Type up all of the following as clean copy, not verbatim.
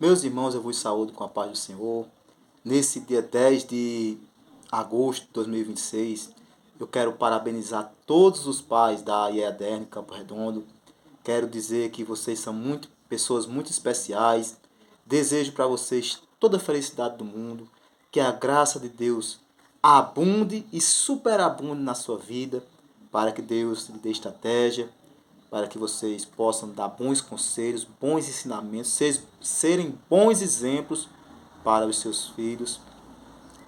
Meus irmãos, eu vos saúdo com a paz do Senhor. Nesse dia 10 de agosto de 2026, eu quero parabenizar todos os pais da IEADERN Campo Redondo. Quero dizer que vocês são pessoas muito especiais. Desejo para vocês toda a felicidade do mundo, que a graça de Deus abunde e superabunde na sua vida, para que Deus lhe dê estratégia, para que vocês possam dar bons conselhos, bons ensinamentos, serem bons exemplos para os seus filhos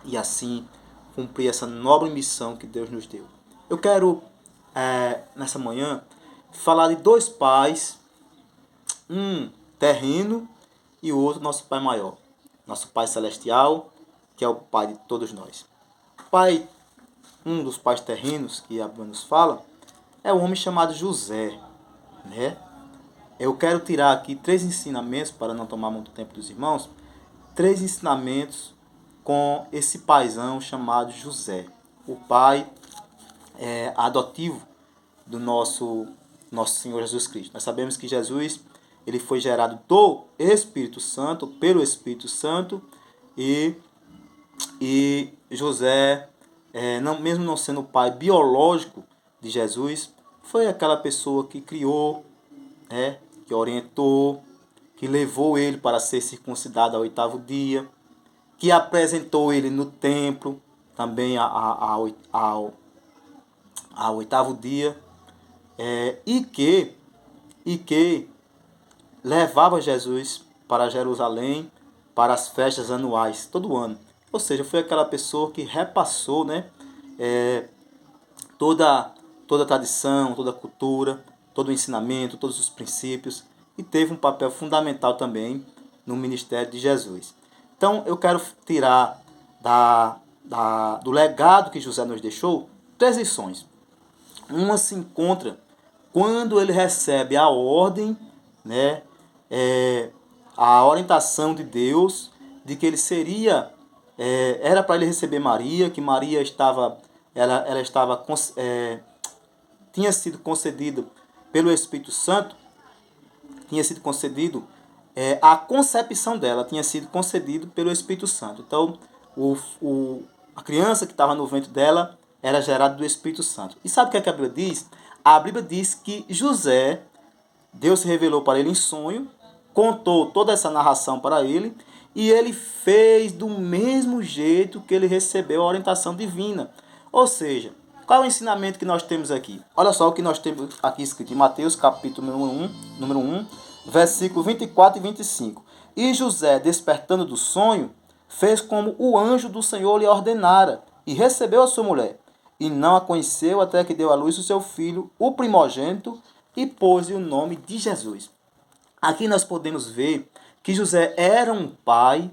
e assim cumprir essa nobre missão que Deus nos deu. Eu quero, nessa manhã, falar de dois pais, um terreno e o outro nosso Pai maior, nosso Pai celestial, que é o Pai de todos nós. Pai, um dos pais terrenos que a Bíblia nos fala, é um homem chamado José, né? Eu quero tirar aqui 3 ensinamentos, para não tomar muito tempo dos irmãos, 3 ensinamentos com esse paizão chamado José, o pai adotivo do nosso Senhor Jesus Cristo. Nós sabemos que Jesus ele foi gerado do Espírito Santo, pelo Espírito Santo, e José, mesmo não sendo o pai biológico de Jesus, foi aquela pessoa que criou, que orientou, que levou ele para ser circuncidado ao 8º dia, que apresentou ele no templo também ao 8º dia, e que levava Jesus para Jerusalém para as festas anuais, todo ano. Ou seja, foi aquela pessoa que repassou, toda a tradição, toda a cultura, todo o ensinamento, todos os princípios, e teve um papel fundamental também no ministério de Jesus. Então, eu quero tirar do legado que José nos deixou 3 lições. Uma se encontra quando ele recebe a ordem, a orientação de Deus, de que ele seria, era para ele receber Maria, que Maria tinha sido concedido pelo Espírito Santo, tinha sido concedido, a concepção dela tinha sido concedido pelo Espírito Santo. Então, a criança que estava no ventre dela era gerada do Espírito Santo. E sabe o que a Bíblia diz? A Bíblia diz que José, Deus se revelou para ele em sonho, contou toda essa narração para ele, e ele fez do mesmo jeito que ele recebeu a orientação divina. Ou seja, qual é o ensinamento que nós temos aqui? Olha só o que nós temos aqui escrito em Mateus, capítulo número 1, versículo 24 e 25. E José, despertando do sonho, fez como o anjo do Senhor lhe ordenara, e recebeu a sua mulher. E não a conheceu até que deu à luz o seu filho, o primogênito, e pôs-lhe o nome de Jesus. Aqui nós podemos ver que José era um pai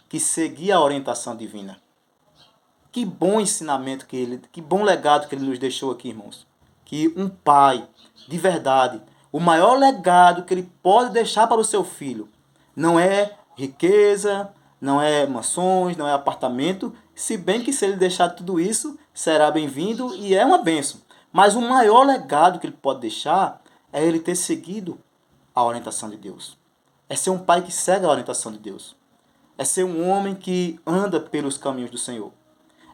que seguia a orientação divina. Que bom ensinamento que bom legado que ele nos deixou aqui, irmãos. Que um pai, de verdade, o maior legado que ele pode deixar para o seu filho não é riqueza, não é mansões, não é apartamento, se bem que se ele deixar tudo isso, será bem-vindo e é uma bênção. Mas o maior legado que ele pode deixar é ele ter seguido a orientação de Deus. É ser um pai que segue a orientação de Deus. É ser um homem que anda pelos caminhos do Senhor.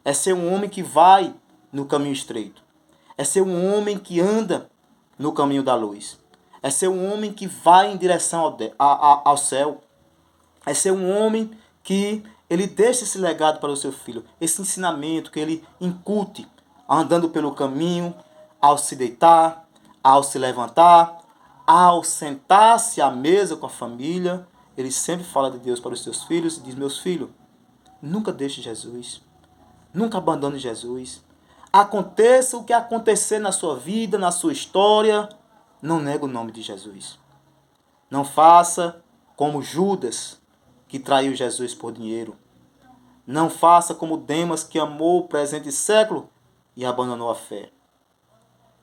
É ser um homem que vai no caminho estreito. É ser um homem que anda no caminho da luz. É ser um homem que vai em direção ao céu. É ser um homem que ele deixa esse legado para o seu filho. Esse ensinamento que ele incute, andando pelo caminho, ao se deitar, ao se levantar, ao sentar-se à mesa com a família. Ele sempre fala de Deus para os seus filhos e diz: meus filhos, nunca deixe Jesus. Nunca abandone Jesus. Aconteça o que acontecer na sua vida, na sua história, não negue o nome de Jesus. Não faça como Judas, que traiu Jesus por dinheiro. Não faça como Demas, que amou o presente século e abandonou a fé.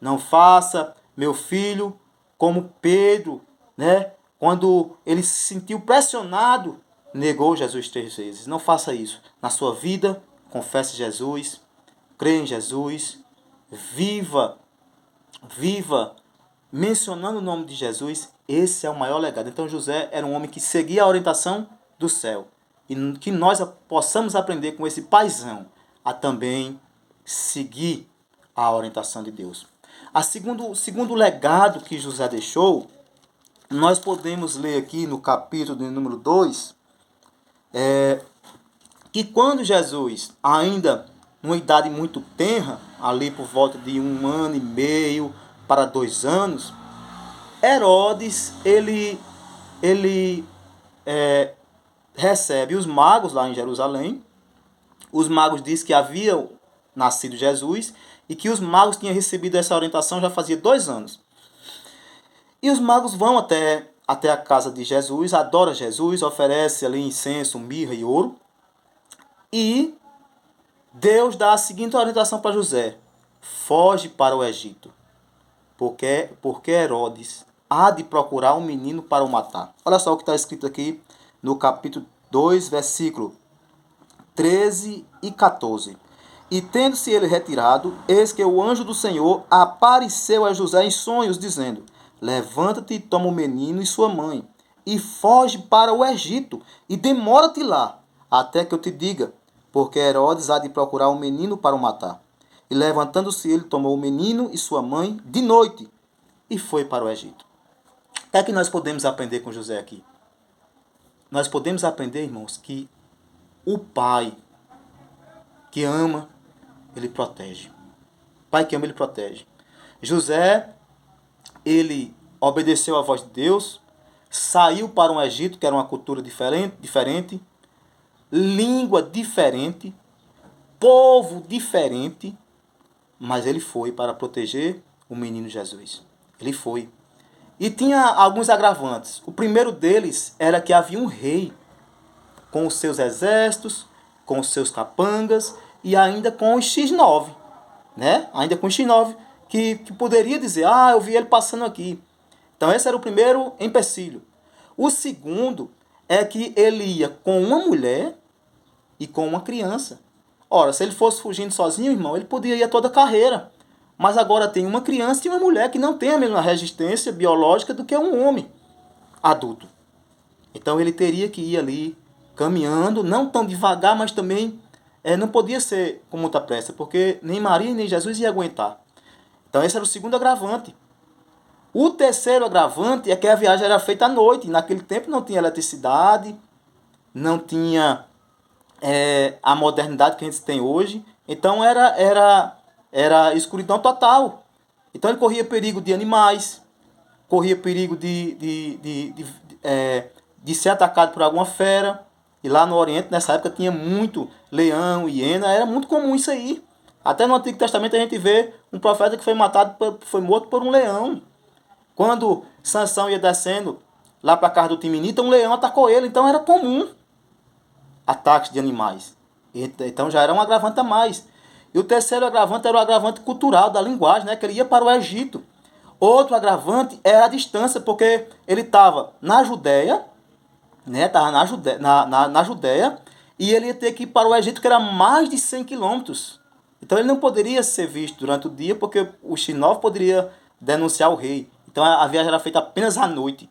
Não faça, meu filho, como Pedro, quando ele se sentiu pressionado, negou Jesus 3 vezes. Não faça isso. Na sua vida, confesse Jesus, crê em Jesus, viva mencionando o nome de Jesus, esse é o maior legado. Então José era um homem que seguia a orientação do céu. E que nós possamos aprender com esse paizão a também seguir a orientação de Deus. O segundo legado que José deixou, nós podemos ler aqui no capítulo de número 2, que quando Jesus, ainda numa idade muito tenra, ali por volta de 1 ano e meio para 2 anos, Herodes, ele recebe os magos lá em Jerusalém. Os magos dizem que havia nascido Jesus e que os magos tinham recebido essa orientação já fazia 2 anos. E os magos vão até a casa de Jesus, adoram Jesus, oferece ali incenso, mirra e ouro. E Deus dá a seguinte orientação para José: foge para o Egito, porque Herodes há de procurar um menino para o matar. Olha só o que está escrito aqui no capítulo 2, versículo 13 e 14. E tendo-se ele retirado, eis que o anjo do Senhor apareceu a José em sonhos, dizendo: levanta-te e toma o menino e sua mãe, e foge para o Egito, e demora-te lá, até que eu te diga, porque Herodes há de procurar um menino para o matar. E levantando-se ele, tomou o menino e sua mãe de noite, e foi para o Egito. O que é que nós podemos aprender com José aqui? Nós podemos aprender, irmãos, que o pai que ama, ele protege. O pai que ama, ele protege. José, ele obedeceu à voz de Deus, saiu para um Egito, que era uma cultura diferente, língua diferente, povo diferente, mas ele foi para proteger o menino Jesus. Ele foi. E tinha alguns agravantes. O primeiro deles era que havia um rei com os seus exércitos, com os seus capangas e ainda com os X9, né? Ainda com os X9 que poderia dizer: ah, eu vi ele passando aqui. Então esse era o primeiro empecilho. O segundo é que ele ia com uma mulher e com uma criança. Ora, se ele fosse fugindo sozinho, irmão, ele podia ir a toda a carreira. Mas agora tem uma criança e uma mulher que não tem a mesma resistência biológica do que um homem adulto. Então ele teria que ir ali caminhando, não tão devagar, mas também não podia ser com muita pressa, porque nem Maria nem Jesus ia aguentar. Então esse era o segundo agravante. O terceiro agravante é que a viagem era feita à noite. Naquele tempo não tinha eletricidade, não tinha a modernidade que a gente tem hoje. Então era escuridão total. Então ele corria perigo de animais, corria perigo de ser atacado por alguma fera. E lá no Oriente, nessa época, tinha muito leão, hiena, era muito comum isso aí. Até no Antigo Testamento a gente vê um profeta que foi morto por um leão. Quando Sansão ia descendo lá para a casa do Timinita, um leão atacou ele. Então era comum ataques de animais. Então já era um agravante a mais. E o terceiro agravante era o agravante cultural da linguagem, né? Que ele ia para o Egito. Outro agravante era a distância, porque ele estava na Judéia, né? Estava na Judéia, e ele ia ter que ir para o Egito, que era mais de 100 quilômetros. Então ele não poderia ser visto durante o dia, porque o X9 poderia denunciar o rei. Então a viagem era feita apenas à noite.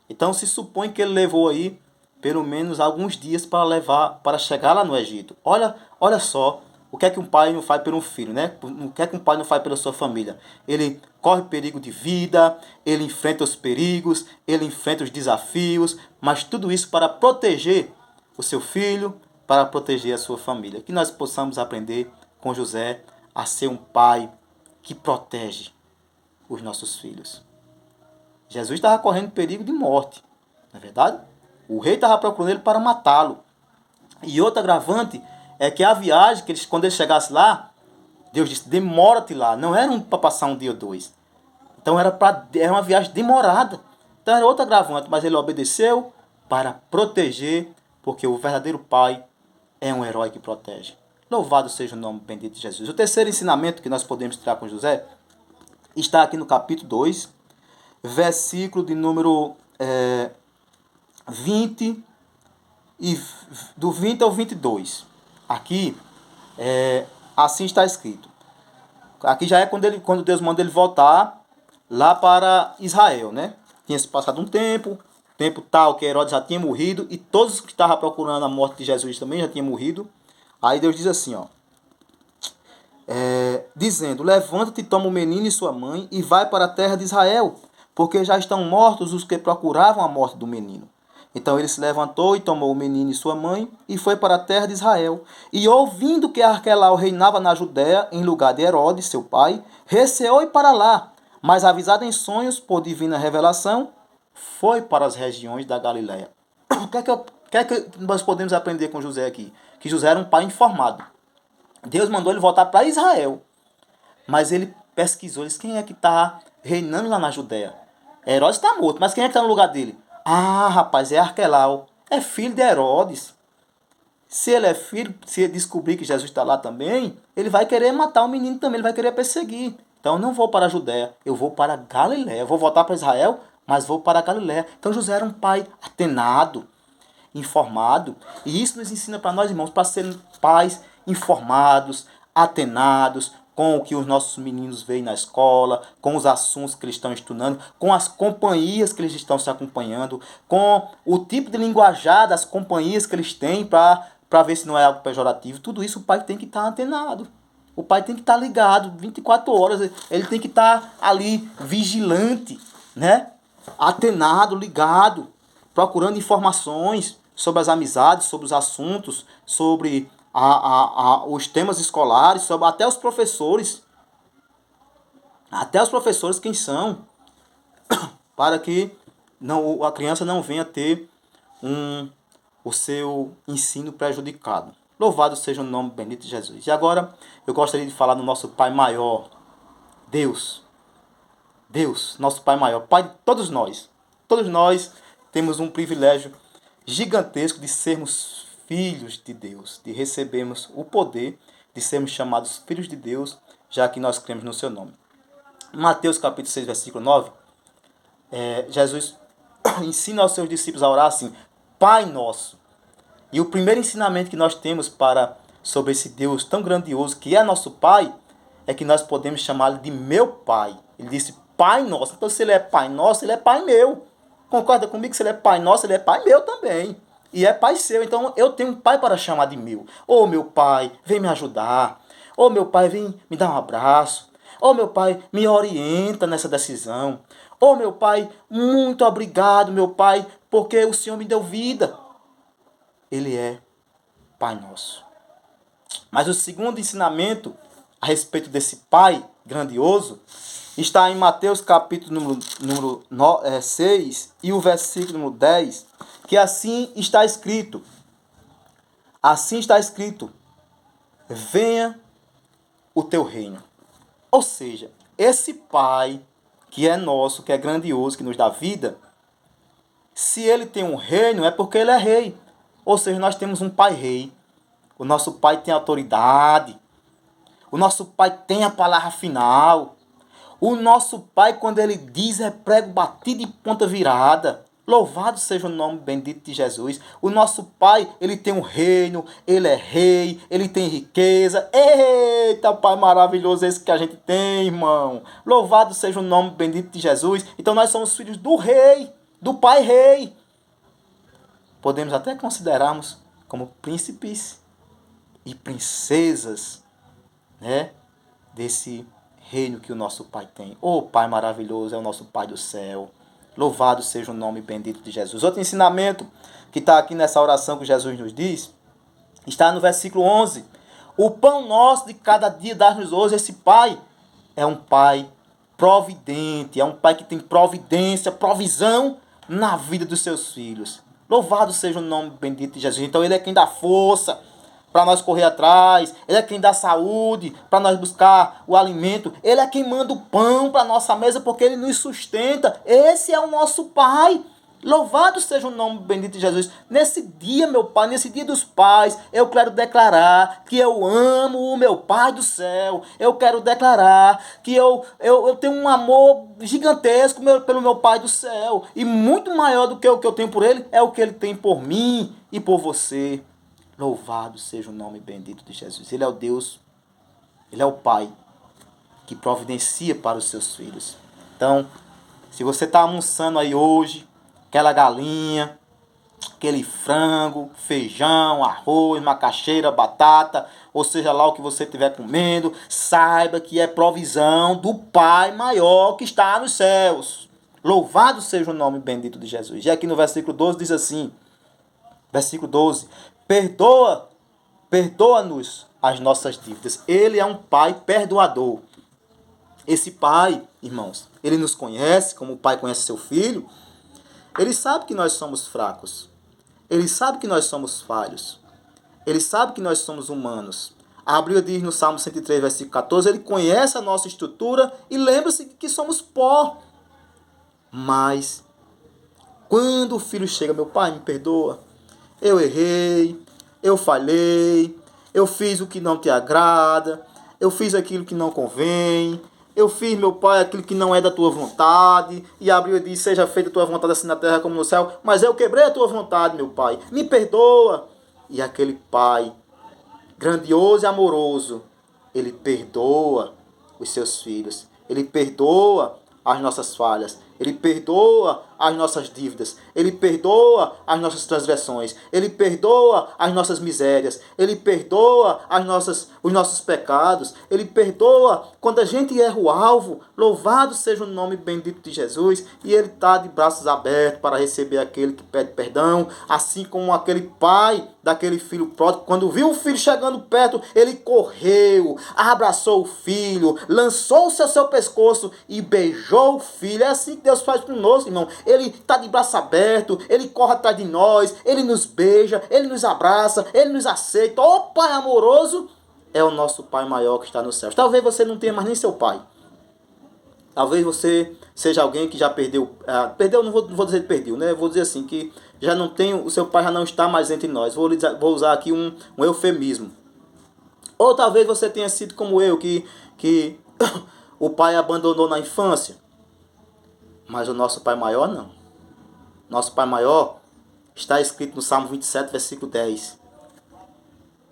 Então se supõe que ele levou aí pelo menos alguns dias para chegar lá no Egito. Olha só o que é que um pai não faz por um filho, né? O que é que um pai não faz pela sua família? Ele corre perigo de vida, ele enfrenta os perigos, ele enfrenta os desafios, mas tudo isso para proteger o seu filho, para proteger a sua família. Que nós possamos aprender com José a ser um pai que protege os nossos filhos. Jesus estava correndo perigo de morte, não é verdade? O rei estava procurando ele para matá-lo. E outro agravante é que a viagem, quando ele chegasse lá, Deus disse: demora-te lá. Não era para passar um dia ou dois. Então era uma viagem demorada. Então era outro agravante, mas ele obedeceu para proteger, porque o verdadeiro pai é um herói que protege. Louvado seja o nome bendito de Jesus. O terceiro ensinamento que nós podemos tirar com José está aqui no capítulo 2, versículo de número 20, do 20 ao 22. Aqui, assim está escrito. Aqui já é quando Deus manda ele voltar lá para Israel, né? Tinha se passado um tempo tal que Herodes já tinha morrido e todos os que estavam procurando a morte de Jesus também já tinham morrido. Aí Deus diz assim, ó, dizendo, levanta-te, toma o menino e sua mãe e vai para a terra de Israel, porque já estão mortos os que procuravam a morte do menino. Então ele se levantou e tomou o menino e sua mãe e foi para a terra de Israel. E ouvindo que Arquelau reinava na Judéia em lugar de Herodes, seu pai, receou ir para lá, mas avisado em sonhos por divina revelação, foi para as regiões da Galiléia. O que é que nós podemos aprender com José aqui? Que José era um pai informado. Deus mandou ele voltar para Israel. Mas ele pesquisou, ele disse, quem é que está reinando lá na Judéia? Herodes está morto, mas quem é que está no lugar dele? Ah, rapaz, é Arquelau. É filho de Herodes. Se ele é filho, se ele descobrir que Jesus está lá também, ele vai querer matar o menino também, ele vai querer perseguir. Então eu não vou para a Judéia, eu vou para a Galiléia. Eu vou voltar para Israel, mas vou para a Galiléia. Então José era um pai atenado, informado. E isso nos ensina para nós, irmãos, para sermos pais informados, atenados, com o que os nossos meninos veem na escola, com os assuntos que eles estão estudando, com as companhias que eles estão se acompanhando, com o tipo de linguajar das companhias que eles têm para ver se não é algo pejorativo. Tudo isso o pai tem que estar antenado. O pai tem que estar ligado 24 horas, ele tem que estar ali vigilante, né? Atenado, ligado, procurando informações sobre as amizades, sobre os assuntos, sobre os temas escolares, sobre até os professores. Até os professores quem são, para que não, a criança não venha ter o seu ensino prejudicado. Louvado seja o nome bendito de Jesus. E agora eu gostaria de falar do nosso Pai maior, Deus. Deus, nosso Pai maior, Pai de todos nós. Todos nós temos um privilégio gigantesco de sermos filhos de Deus, de recebermos o poder de sermos chamados filhos de Deus, já que nós cremos no seu nome. Mateus capítulo 6, versículo 9, Jesus ensina aos seus discípulos a orar assim, Pai nosso. E o primeiro ensinamento que nós temos sobre esse Deus tão grandioso que é nosso Pai, é que nós podemos chamá-lo de meu Pai. Ele disse Pai nosso. Então se ele é Pai nosso, ele é Pai meu. Concorda comigo que se ele é Pai nosso, ele é Pai meu também. E é Pai seu. Então eu tenho um Pai para chamar de meu. Ô meu Pai, vem me ajudar. Ô meu Pai, vem me dar um abraço. Ô meu Pai, me orienta nessa decisão. Ô meu Pai, muito obrigado, meu Pai, porque o Senhor me deu vida. Ele é Pai nosso. Mas o segundo ensinamento a respeito desse Pai grandioso está em Mateus capítulo número 6 e o versículo número 10, que assim está escrito. Assim está escrito, venha o teu reino. Ou seja, esse Pai que é nosso, que é grandioso, que nos dá vida, se ele tem um reino é porque ele é rei. Ou seja, nós temos um Pai rei. O nosso Pai tem autoridade. O nosso Pai tem a palavra final. O nosso Pai, quando Ele diz, é prego batido e ponta virada. Louvado seja o nome bendito de Jesus. O nosso Pai, Ele tem um reino, Ele é rei, Ele tem riqueza. Eita, Pai maravilhoso esse que a gente tem, irmão. Louvado seja o nome bendito de Jesus. Então nós somos filhos do rei, do Pai rei. Podemos até considerarmos como príncipes e princesas, né, desse reino que o nosso Pai tem. Oh, Pai maravilhoso, é o nosso Pai do céu. Louvado seja o nome bendito de Jesus. Outro ensinamento que está aqui nessa oração que Jesus nos diz, está no versículo 11. O pão nosso de cada dia dá-nos hoje. Esse Pai é um Pai providente, é um Pai que tem providência, provisão na vida dos seus filhos. Louvado seja o nome bendito de Jesus. Então Ele é quem dá força para nós correr atrás. Ele é quem dá saúde para nós buscar o alimento. Ele é quem manda o pão para a nossa mesa porque Ele nos sustenta. Esse é o nosso Pai. Louvado seja o nome bendito de Jesus. Nesse dia, meu Pai, nesse dia dos pais, eu quero declarar que eu amo o meu Pai do céu. Eu quero declarar que eu tenho um amor gigantesco pelo meu Pai do céu. E muito maior do que o que eu tenho por Ele, é o que Ele tem por mim e por você. Louvado seja o nome bendito de Jesus. Ele é o Deus, Ele é o Pai que providencia para os seus filhos. Então, se você está almoçando aí hoje, aquela galinha, aquele frango, feijão, arroz, macaxeira, batata, ou seja lá o que você estiver comendo, saiba que é provisão do Pai maior que está nos céus. Louvado seja o nome bendito de Jesus. E aqui no versículo 12 diz assim, versículo 12, perdoa-nos as nossas dívidas. Ele é um Pai perdoador. Esse Pai, irmãos, ele nos conhece, como o Pai conhece seu Filho. Ele sabe que nós somos fracos. Ele sabe que nós somos falhos. Ele sabe que nós somos humanos. A Bíblia diz no Salmo 103, versículo 14, ele conhece a nossa estrutura e lembra-se que somos pó. Mas, quando o filho chega, meu pai, me perdoa. Eu errei, eu falhei, eu fiz o que não te agrada, eu fiz aquilo que não convém, eu fiz, meu pai, aquilo que não é da tua vontade. E a Bíblia diz, seja feita a tua vontade assim na terra como no céu. Mas eu quebrei a tua vontade, meu pai. Me perdoa. E aquele pai, grandioso e amoroso, ele perdoa os seus filhos. Ele perdoa as nossas falhas. Ele perdoa as nossas dívidas. Ele perdoa as nossas transgressões. Ele perdoa as nossas misérias. Ele perdoa os nossos pecados. Ele perdoa quando a gente erra o alvo. Louvado seja o nome bendito de Jesus. E ele está de braços abertos para receber aquele que pede perdão. Assim como aquele pai daquele filho pródigo, quando viu o filho chegando perto, ele correu, abraçou o filho, lançou-se ao seu pescoço e beijou o filho. É assim que Deus faz conosco, irmão. Ele está de braço aberto, ele corre atrás de nós, ele nos beija, ele nos abraça, ele nos aceita. Ó Pai amoroso, é o nosso Pai maior que está nos céus. Talvez você não tenha mais nem seu pai. Talvez você seja alguém que já perdeu. Perdeu, não vou dizer que perdeu, né? Vou dizer assim, que já não tem, o seu pai já não está mais entre nós. Vou usar aqui um eufemismo. Ou talvez você tenha sido como eu, que o pai abandonou na infância. Mas o nosso Pai maior não. Nosso Pai maior está escrito no Salmo 27, versículo 10.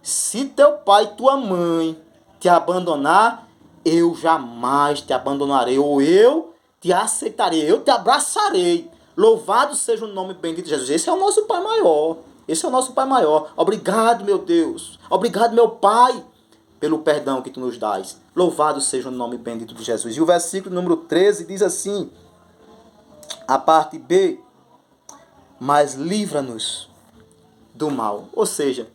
Se teu pai e tua mãe te abandonar, eu jamais te abandonarei, ou eu te aceitarei, eu te abraçarei. Louvado seja o nome bendito de Jesus. Esse é o nosso Pai maior. Esse é o nosso Pai maior. Obrigado, meu Deus. Obrigado, meu Pai, pelo perdão que tu nos dás. Louvado seja o nome bendito de Jesus. E o versículo número 13 diz assim, a parte B, mas livra-nos do mal. Ou seja,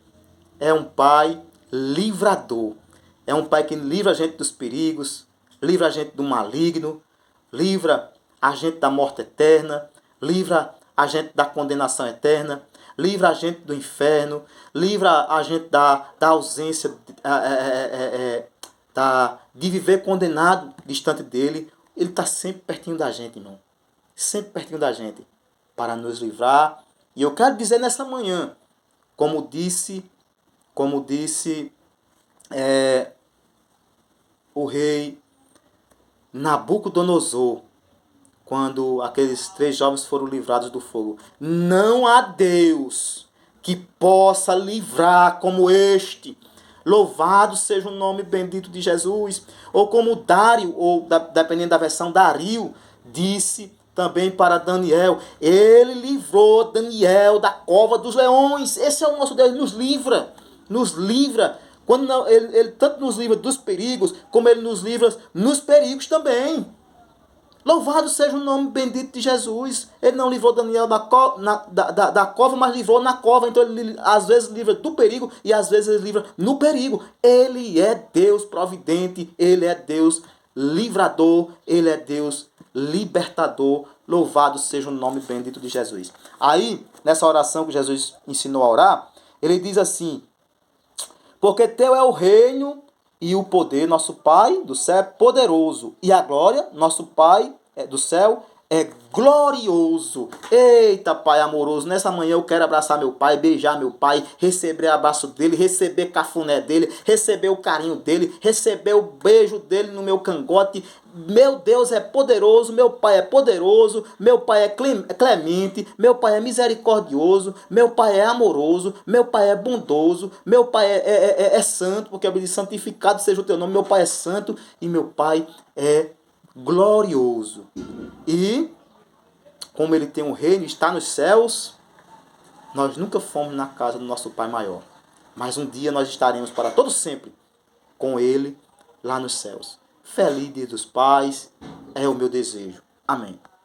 é um Pai livrador. É um Pai que livra a gente dos perigos, livra a gente do maligno, livra a gente da morte eterna, livra a gente da condenação eterna, livra a gente do inferno, livra a gente da ausência, de viver condenado distante dele. Ele está sempre pertinho da gente, irmão. Sempre pertinho da gente, para nos livrar. E eu quero dizer nessa manhã, como disse o rei Nabucodonosor, quando aqueles 3 jovens foram livrados do fogo: não há Deus que possa livrar como este. Louvado seja o nome bendito de Jesus. Ou como Dário, ou dependendo da versão, Dario, disse também para Daniel: ele livrou Daniel da cova dos leões. Esse é o nosso Deus, ele nos livra. Quando não, ele tanto nos livra dos perigos, como ele nos livra nos perigos também. Louvado seja o nome bendito de Jesus. Ele não livrou Daniel da cova, mas livrou na cova. Então ele às vezes livra do perigo e às vezes ele livra no perigo. Ele é Deus providente, ele é Deus livrador, ele é Deus libertador. Louvado seja o nome bendito de Jesus. Aí, nessa oração que Jesus ensinou a orar, ele diz assim: porque teu é o reino e o poder, nosso Pai do céu é poderoso, e a glória, nosso Pai do céu é glorioso. Eita, Pai amoroso, nessa manhã eu quero abraçar meu Pai, beijar meu Pai, receber o abraço dele, receber cafuné dele, receber o carinho dele, receber o beijo dele no meu cangote. Meu Deus é poderoso, meu Pai é poderoso, meu Pai é clemente, meu Pai é misericordioso, meu Pai é amoroso, meu Pai é bondoso, meu Pai é santo, porque a Bíblia diz: santificado seja o teu nome. Meu Pai é santo e meu Pai é glorioso. E, como ele tem um reino, está nos céus, nós nunca fomos na casa do nosso Pai maior. Mas um dia nós estaremos para todo sempre com ele lá nos céus. Feliz Dia dos Pais é o meu desejo. Amém.